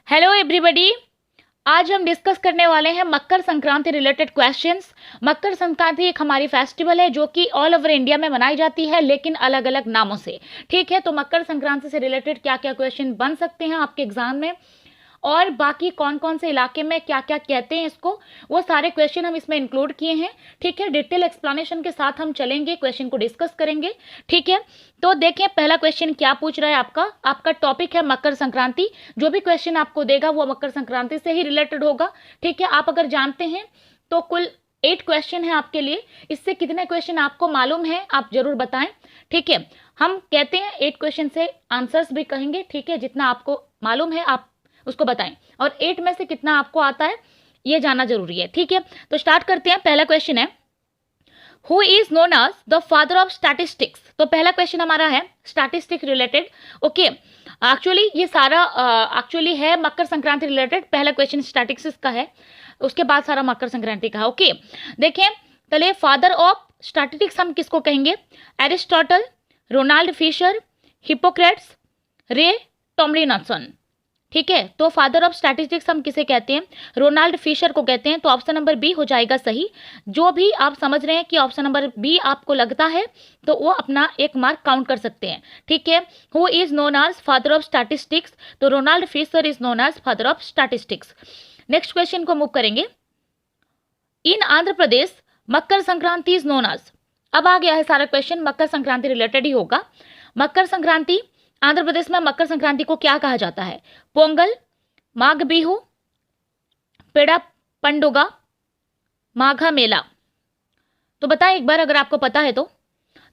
Hello everybody. आज हम discuss करने वाले हैं मकर संक्रांति रिलेटेड क्वेश्चंस। मकर संक्रांति एक हमारी फेस्टिवल है जो कि ऑल ओवर इंडिया में मनाई जाती है, लेकिन अलग अलग नामों से। ठीक है, तो मकर संक्रांति से रिलेटेड क्या क्या क्वेश्चन बन सकते हैं आपके एग्जाम में, और बाकी कौन कौन से इलाके में क्या क्या कहते हैं इसको, वो सारे क्वेश्चन हम इसमें इंक्लूड किए हैं। ठीक है, डिटेल एक्सप्लेनेशन के साथ हम चलेंगे, क्वेश्चन को डिस्कस करेंगे। ठीक है, तो देखें पहला क्वेश्चन क्या पूछ रहा है। आपका टॉपिक है मकर संक्रांति। जो भी क्वेश्चन आपको देगा वो मकर संक्रांति से ही रिलेटेड होगा। ठीक है, आप अगर जानते हैं तो कुल 8 क्वेश्चन है आपके लिए। इससे कितने क्वेश्चन आपको मालूम है आप जरूर बताएं। ठीक है, हम कहते हैं 8 क्वेश्चन से आंसर्स भी कहेंगे। ठीक है, जितना आपको मालूम है आप उसको बताएं, और 8 में से कितना आपको आता है ये जानना जरूरी है। ठीक है, तो स्टार्ट करते हैं। पहला क्वेश्चन है, who is known as the father of statistics. तो पहला क्वेश्चन हमारा है स्टैटिस्टिक रिलेटेड। ओके, एक्चुअली ये सारा एक्चुअली है मकर संक्रांति रिलेटेड। पहला क्वेश्चन स्टैटिस्टिक्स का है, उसके बाद सारा मकर संक्रांति का है। ओके, देखें चलिए, फादर ऑफ स्टैटिस्टिक्स हम किसको कहेंगे? एरिस्टोटल, रोनाल्ड फिशर, हिपोक्रेट्स, रे टॉमलिनसन। ठीक है, तो फादर ऑफ स्टैटिस्टिक्स हम किसे कहते हैं? रोनाल्ड फिशर को कहते हैं। तो ऑप्शन नंबर बी हो जाएगा सही। जो भी आप समझ रहे हैं कि ऑप्शन नंबर बी आपको लगता है तो वो अपना एक मार्क काउंट कर सकते हैं। ठीक है, who is known as father of statistics? तो Ronald Fisher is known as father of statistics. Next question को मूव करेंगे। In Andhra Pradesh Makar Sankranti is known as. अब आ गया है सारा क्वेश्चन मकर संक्रांति रिलेटेड ही होगा। मकर संक्रांति आंध्र प्रदेश में मकर संक्रांति को क्या कहा जाता है? पोंगल, माघ बिहू, पेड़ा पंडुगा, माघा मेला। तो बताएं एक बार अगर आपको पता है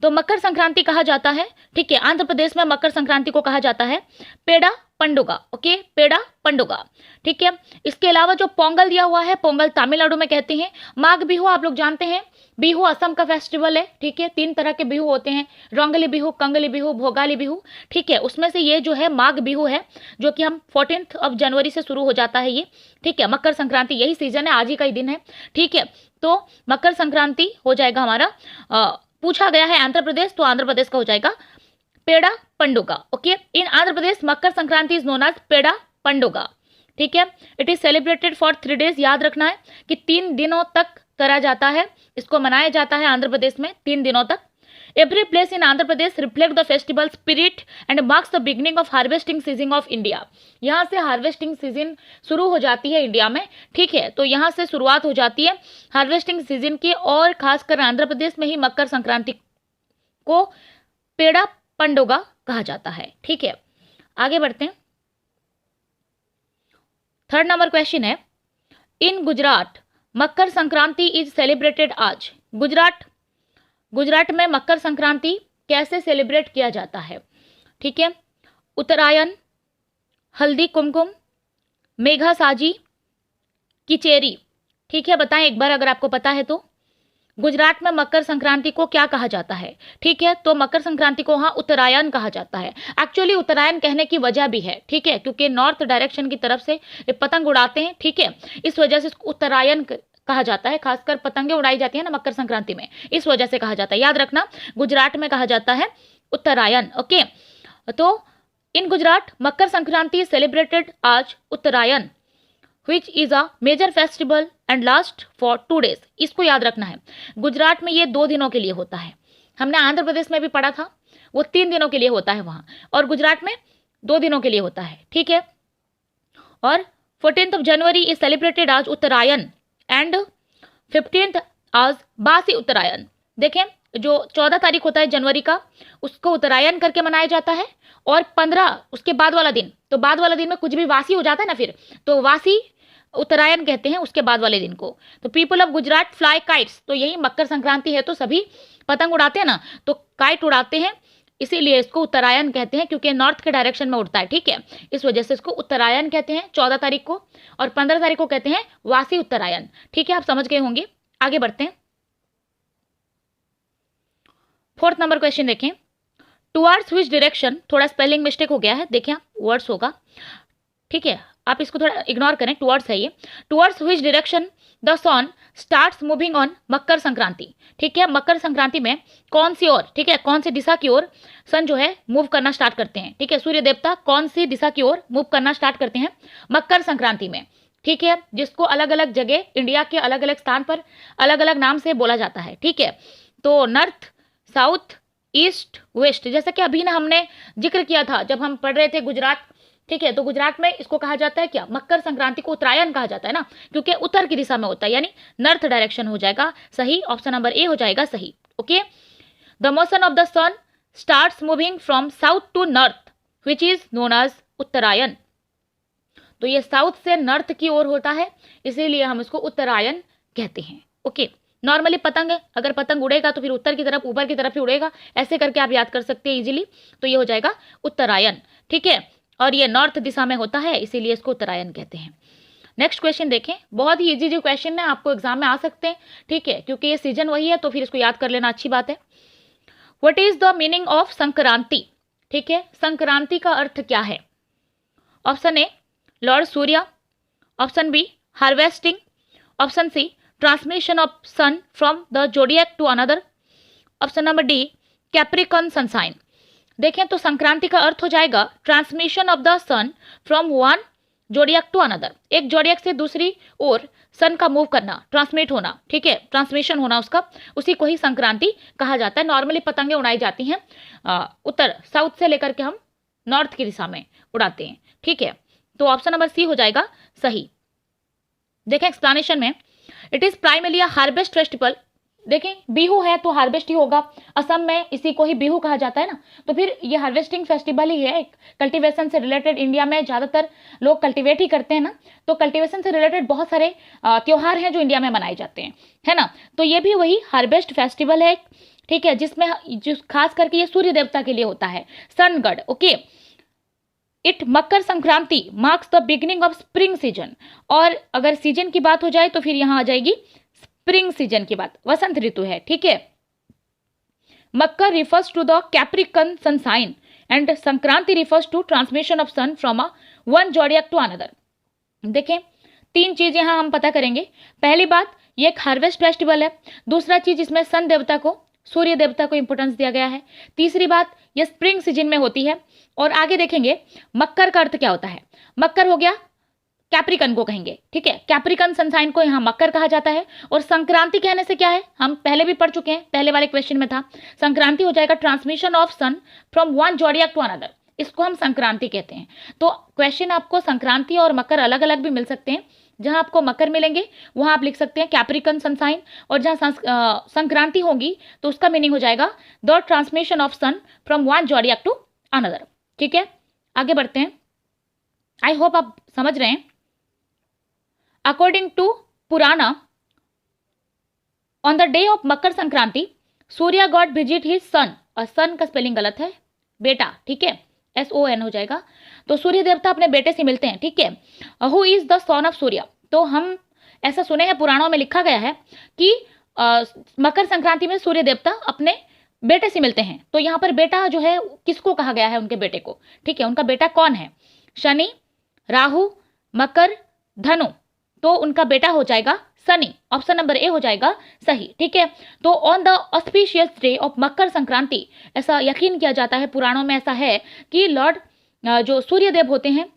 तो मकर संक्रांति कहा जाता है। ठीक है, आंध्र प्रदेश में मकर संक्रांति को कहा जाता है पेड़ा पंडुगा। ओके, पेड़ा पंडुगा। ठीक है, इसके अलावा जो पोंगल दिया हुआ है, पोंगल तमिलनाडु में कहते हैं। माघ बिहू आप लोग जानते हैं, बिहू असम का फेस्टिवल है। ठीक है, 3 तरह के बिहू होते हैं, रोंगली बिहू, कंगली बिहू, भोगाली बिहू। ठीक है, उसमें से ये जो है माघ बिहू है, जो कि हम 14 जनवरी से शुरू हो जाता है ये। ठीक है, मकर संक्रांति यही सीजन है, आज ही का ही दिन है। ठीक है, तो मकर संक्रांति हो जाएगा हमारा, पूछा गया है आंध्र प्रदेश, तो आंध्र प्रदेश का हो जाएगा Pedda Panduga. Okay, in Andhra Pradesh Makar Sankranti is known as Pedda Panduga. ठीक है, it is celebrated for 3 days. याद रखना है कि 3 दिनों तक करा जाता है, इसको मनाया जाता है आंध्र प्रदेश में 3 दिनों तक। Every place in Andhra Pradesh reflect the festival spirit and marks the beginning of harvesting season of India. यहाँ से हार्वेस्टिंग सीजन शुरू हो जाती है इंडिया में। ठीक है, तो यहाँ से शुरुआत हो जाती है हार्वेस्टिंग सीजन की, और खासकर आंध्र प्रदेश में ही मकर संक्रांति को पेड़ा पंडुगा कहा जाता है। ठीक है, आगे बढ़ते हैं। 3rd नंबर क्वेश्चन है, इन गुजरात मकर संक्रांति इज सेलिब्रेटेड आज। गुजरात में मकर संक्रांति कैसे सेलिब्रेट किया जाता है? ठीक है, उत्तरायण, हल्दी कुमकुम, मेघा साजी, किचेरी। ठीक है, बताएं एक बार अगर आपको पता है तो। गुजरात में मकर संक्रांति को क्या कहा जाता है? ठीक है, तो मकर संक्रांति को हाँ उत्तरायण कहा जाता है। एक्चुअली उत्तरायण कहने की वजह भी है। ठीक है, क्योंकि नॉर्थ डायरेक्शन की तरफ से पतंग उड़ाते हैं। ठीक है, इस वजह से इसको उत्तरायण कहा जाता है। खासकर पतंगे उड़ाई जाती है ना मकर संक्रांति में, इस वजह से कहा जाता है। याद रखना, गुजरात में कहा जाता है उत्तरायण। ओके, तो इन गुजरात मकर संक्रांति सेलिब्रेटेड आज उत्तरायण which is a major festival and last for 2 days। इसको याद रखना है, गुजरात में ये 2 दिनों के लिए होता है। हमने आंध्र प्रदेश में भी पढ़ा था, वो 3 दिनों के लिए होता है वहां, और गुजरात में 2 दिनों के लिए होता है। ठीक है, और 14 जनवरी इज सेलिब्रेटेड आज उत्तरायण एंड 15 आज बासी उत्तरायण। देखें, जो 14 तारीख होता है जनवरी का, उसको उत्तरायण करके मनाया जाता है, और 15 उसके बाद वाला दिन, तो बाद वाला दिन में कुछ भी वासी हो जाता है ना, फिर तो वासी उत्तरायण कहते हैं उसके बाद वाले दिन को। तो people of Gujarat fly kites, तो यही मकर संक्रांति है तो सभी पतंग उड़ाते हैं ना, तो काइट उड़ाते हैं, इसीलिए इसको उत्तरायण कहते हैं, क्योंकि नॉर्थ के डायरेक्शन में उड़ता है। ठीक है, इस वजह से इसको उत्तरायण कहते हैं 14 तारीख को, और 15 तारीख को कहते हैं वासी उत्तरायण। ठीक है, आप समझ गए होंगे। आगे बढ़ते हैं। 4th नंबर क्वेश्चन देखें, टुवर्ड्स विच डायरेक्शन, थोड़ा स्पेलिंग मिस्टेक हो गया है, देखें आप, वर्ड्स होगा ठीक है, आप इसको थोड़ा इग्नोर करें, टुवर्ड्स है ये। Towards which direction the sun starts moving on Makar Sankranti. ठीक है, मकर संक्रांति में कौन सी ओर, ठीक है, कौन सी दिशा की ओर सन जो है मूव करना स्टार्ट करते हैं। ठीक है, सूर्य देवता कौन सी दिशा की ओर मूव करना स्टार्ट करते हैं मकर संक्रांति में। ठीक है, जिसको अलग अलग जगह इंडिया के अलग अलग स्थान पर अलग अलग नाम से बोला जाता है। ठीक है, तो नॉर्थ, साउथ, ईस्ट, वेस्ट, जैसा कि अभी ना हमने जिक्र किया था जब हम पढ़ रहे थे गुजरात। ठीक है, तो गुजरात में इसको कहा जाता है क्या, मकर संक्रांति को उत्तरायण कहा जाता है ना, क्योंकि उत्तर की दिशा में होता है, यानी नॉर्थ डायरेक्शन हो जाएगा सही, ऑप्शन नंबर ए हो जाएगा सही। Okay, the motion of the sun starts moving from south to north which is known as Uttarayan. तो ये साउथ से नॉर्थ की ओर होता है, इसीलिए हम इसको उत्तरायण कहते हैं। ओके, नॉर्मली पतंग है, अगर पतंग उड़ेगा तो फिर उत्तर की तरफ, ऊपर की तरफ ही उड़ेगा, ऐसे करके आप याद कर सकते हैं इजीली। तो ये हो जाएगा उत्तरायण। ठीक है, और ये नॉर्थ दिशा में होता है, इसीलिए इसको उत्तरायण कहते हैं। नेक्स्ट क्वेश्चन देखें, बहुत ही इजी जो क्वेश्चन है, आपको एग्जाम में आ सकते हैं। ठीक है, क्योंकि ये सीजन वही है तो फिर इसको याद कर लेना अच्छी बात है। What is the meaning of Sankranti. ठीक है, संक्रांति का अर्थ क्या है। Option A lord Surya, option B harvesting, option C transmission of sun from the zodiac to another, option number D Capricorn sun sign. देखें तो संक्रांति का अर्थ हो जाएगा transmission of the sun from one zodiac to another, एक जोडियक से दूसरी ओर सन का मूव करना, ट्रांसमिट होना। ठीक है, ट्रांसमिशन होना उसका, उसी को ही संक्रांति कहा जाता है। नॉर्मली पतंगे उड़ाई जाती हैं उत्तर, साउथ से लेकर के हम नॉर्थ की दिशा में उड़ाते हैं। ठीक है, तो ऑप्शन नंबर सी हो जाएगा सही। देखें एक्सप्लेनेशन में, it is primarily a harvest festival. देखें बिहू है तो हार्वेस्ट ही होगा, असम में इसी को ही बिहू कहा जाता है ना, तो फिर ये हार्वेस्टिंग फेस्टिवल ही है, कल्टीवेशन से रिलेटेड। इंडिया में ज़्यादातर लोग कल्टीवेट ही करते हैं ना, तो कल्टीवेशन से रिलेटेड बहुत सारे त्योहार हैं जो इंडिया में मनाए जाते हैं, है ना। तो ये भी वही हार्वेस्ट फेस्टिवल है। ठीक है, जिसमें जिस खास करके ये सूर्य देवता के लिए होता है, sun god. Okay, it Makar Sankranti marks the beginning of spring season. और अगर सीजन की बात हो जाए तो फिर यहां आ जाएगी स्प्रिंग सीजन की बात, वसंत ऋतु है। ठीक है, Makar refers to the Capricorn sun sign and Sankranti refers to transmission of sun from a one zodiac to another. देखें तीन चीज यहां हम पता करेंगे। पहली बात, ये एक हार्वेस्ट फेस्टिवल है। दूसरा चीज, इसमें सन देवता को, सूर्य देवता को इंपोर्टेंस दिया गया है। तीसरी बात, ये स्प्रिंग सीजन में होती है। और आगे देखेंगे मकर का अर्थ क्या होता है। मकर हो गया, कैप्रिकन को कहेंगे। ठीक है, कैप्रिकन सनसाइन को यहाँ मकर कहा जाता है। और संक्रांति कहने से क्या है, हम पहले भी पढ़ चुके हैं, पहले वाले क्वेश्चन में था। संक्रांति हो जाएगा transmission of sun from one zodiac to another, इसको हम संक्रांति कहते हैं। तो क्वेश्चन आपको संक्रांति और मकर अलग अलग भी मिल सकते हैं। जहां आपको मकर मिलेंगे वहां आप लिख सकते हैं कैप्रिकन सनसाइन, और जहां संक्रांति होगी तो उसका मीनिंग हो जाएगा the transmission of sun from one zodiac to another. ठीक है, आगे बढ़ते हैं। आई होप आप समझ रहे हैं। अकॉर्डिंग टू पुराना, on the day of Makar Sankranti Surya God visit his son, और सन का स्पेलिंग गलत है, बेटा। ठीक है, SON हो जाएगा। तो सूर्य देवता अपने बेटे से मिलते हैं। ठीक है, who is the son of Surya. तो हम ऐसा सुने हैं, पुराणों में लिखा गया है कि मकर संक्रांति में सूर्य देवता अपने बेटे से मिलते हैं। तो यहाँ पर बेटा जो है किसको कहा गया है, उनके बेटे को। ठीक है, उनका बेटा कौन है, शनि, राहु, मकर, धनु। तो उनका बेटा हो जाएगा सनी, ऑप्शन नंबर ए हो जाएगा सही। ठीक है, तो on the auspicious day of Makar Sankranti, ऐसा यकीन किया जाता है, पुराणों में ऐसा है कि लॉर्ड जो सूर्य देव होते हैं,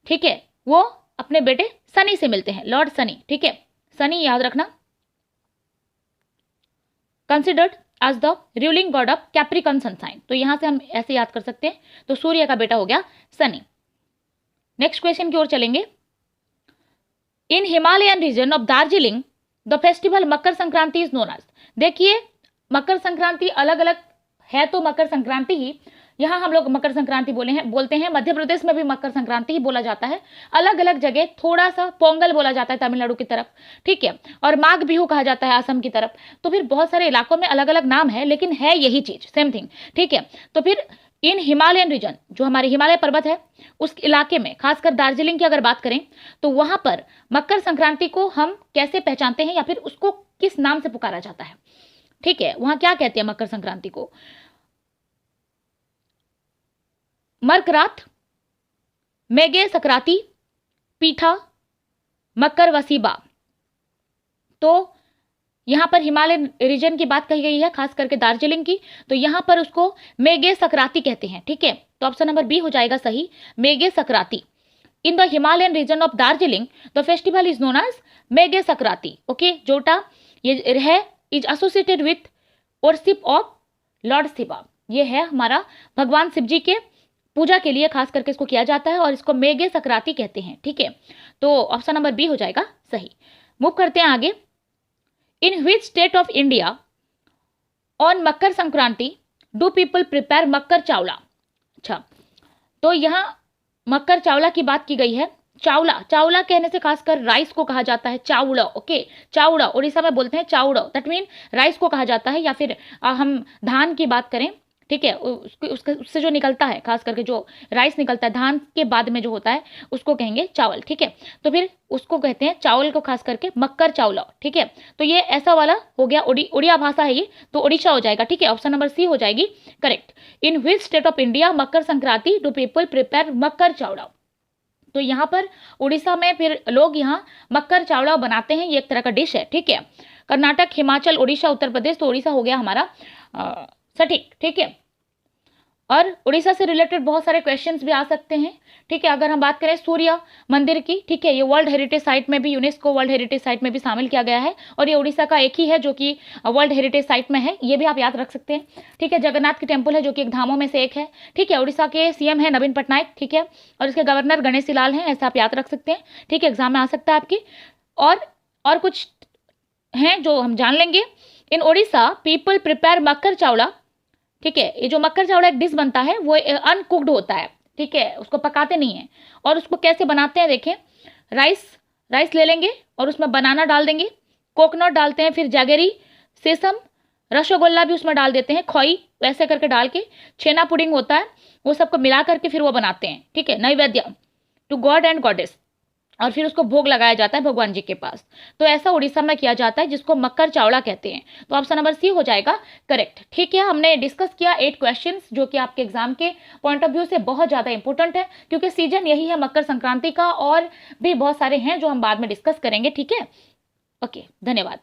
ठीक है, वो अपने बेटे सनी से मिलते हैं, लॉर्ड सनी। ठीक है, सनी याद रखना, considered as the ruling god of Capricorn sun sign. तो यहां से हम ऐसे याद कर सकते हैं। तो सूर्य का बेटा हो गया सनी। नेक्स्ट क्वेश्चन की ओर चलेंगे। In Himalayan region of Darjeeling the festival Makar Sankranti is known as. देखिए मकर संक्रांति अलग अलग है, तो मकर संक्रांति ही यहाँ हम लोग मकर संक्रांति बोलते हैं। मध्य प्रदेश में भी मकर संक्रांति ही बोला जाता है, अलग अलग जगह थोड़ा सा पोंगल बोला जाता है तमिलनाडु की तरफ। ठीक है, और माघ बिहू कहा जाता है असम की तरफ। तो फिर बहुत सारे इलाकों में अलग अलग नाम है, लेकिन है यही चीज, सेम थिंग। ठीक है, तो फिर इन हिमालयन रीजन, जो हमारे हिमालय पर्वत है उस इलाके में, खासकर दार्जिलिंग की अगर बात करें, तो वहां पर मकर संक्रांति को हम कैसे पहचानते हैं, या फिर उसको किस नाम से पुकारा जाता है। ठीक है, वहां क्या कहते हैं मकर संक्रांति को, मकरात, मेगे सक्राती, पीठा, मकर वसीबा। तो यहाँ पर हिमालयन रीजन की बात कही गई है, खास करके दार्जिलिंग की, तो यहाँ पर उसको मेगे सक्राती कहते हैं। ठीक है, तो ऑप्शन नंबर बी हो जाएगा सही, Maghe Sankranti. In the Himalayan region of Darjeeling the festival is known as Maghe Sankranti. Okay, जोटा ये है is associated with worship of lord Shiva. ये है हमारा भगवान शिव जी के पूजा के लिए खास करके इसको किया जाता है और इसको मेगे सक्राती कहते हैं। ठीक है, तो ऑप्शन नंबर बी हो जाएगा सही। मूव करते हैं आगे। In which state of India on Makar Sankranti do people prepare Makar Chaula. अच्छा, तो यहाँ मकर चावला की बात की गई है। चावला, चावला कहने से खासकर राइस को कहा जाता है चावड़ा। ओके, चावड़ा, उड़ीसा में बोलते हैं चावड़ा, दैट मीन राइस को कहा जाता है। या फिर हम धान की बात करें, ठीक है, उससे जो निकलता है, खास करके जो राइस निकलता है धान के बाद में जो होता है उसको कहेंगे चावल। ठीक है, तो फिर उसको कहते हैं चावल को खास करके मक्कर चावला। ठीक है, तो ये ऐसा वाला हो गया, उड़िया भाषा है ये, तो उड़ीसा हो जाएगा। ठीक है, ऑप्शन नंबर सी हो जाएगी correct. In which state of India Makar Sankranti do people prepare Makar Chaula. तो यहाँ पर उड़ीसा में फिर लोग यहाँ मक्कर चावड़ा बनाते हैं, ये एक तरह का डिश है। ठीक है, कर्नाटक, हिमाचल, उड़ीसा, उत्तर प्रदेश, तो उड़ीसा हो गया हमारा सटीक। ठीक है, और उड़ीसा से रिलेटेड बहुत सारे क्वेश्चंस भी आ सकते हैं। ठीक है, अगर हम बात करें सूर्य मंदिर की, ठीक है, ये वर्ल्ड हेरिटेज साइट में भी, यूनेस्को वर्ल्ड हेरिटेज साइट में भी शामिल किया गया है और ये उड़ीसा का एक ही है जो कि वर्ल्ड हेरिटेज साइट में है, ये भी आप याद रख सकते हैं। ठीक है, जगन्नाथ की टेम्पल है जो कि एक धामों में से एक है। ठीक है, उड़ीसा के सीएम है नवीन पटनायक। ठीक है, और इसके गवर्नर गणेशी लाल हैं, ऐसा आप याद रख सकते हैं। ठीक है, एग्जाम में आ सकता है आपकी। और कुछ हैं जो हम जान लेंगे। इन उड़ीसा पीपल प्रिपेयर मक्कर चावला। ठीक है, ये जो मक्कर चावड़ा एक डिश बनता है वो अनकुक्ड होता है। ठीक है, उसको पकाते नहीं है। और उसको कैसे बनाते हैं देखें, राइस ले लेंगे और उसमें बनाना डाल देंगे, कोकोनट डालते हैं, फिर जैगरी, सेसम, रसगुल्ला भी उसमें डाल देते हैं, खोई, वैसे करके डाल के छेना पुडिंग होता है, वो सबको मिला करके फिर वो बनाते हैं। ठीक है, नैवेद्य टू गॉड एंड गॉडेस, और फिर उसको भोग लगाया जाता है भगवान जी के पास। तो ऐसा उड़ीसा में किया जाता है जिसको मक्कर चावड़ा कहते हैं। तो ऑप्शन नंबर सी हो जाएगा करेक्ट। ठीक है, हमने डिस्कस किया 8 क्वेश्चंस जो कि आपके एग्जाम के पॉइंट ऑफ व्यू से बहुत ज़्यादा इंपॉर्टेंट है, क्योंकि सीजन यही है मकर संक्रांति का, और भी बहुत सारे हैं जो हम बाद में डिस्कस करेंगे। ठीक है, ओके, धन्यवाद।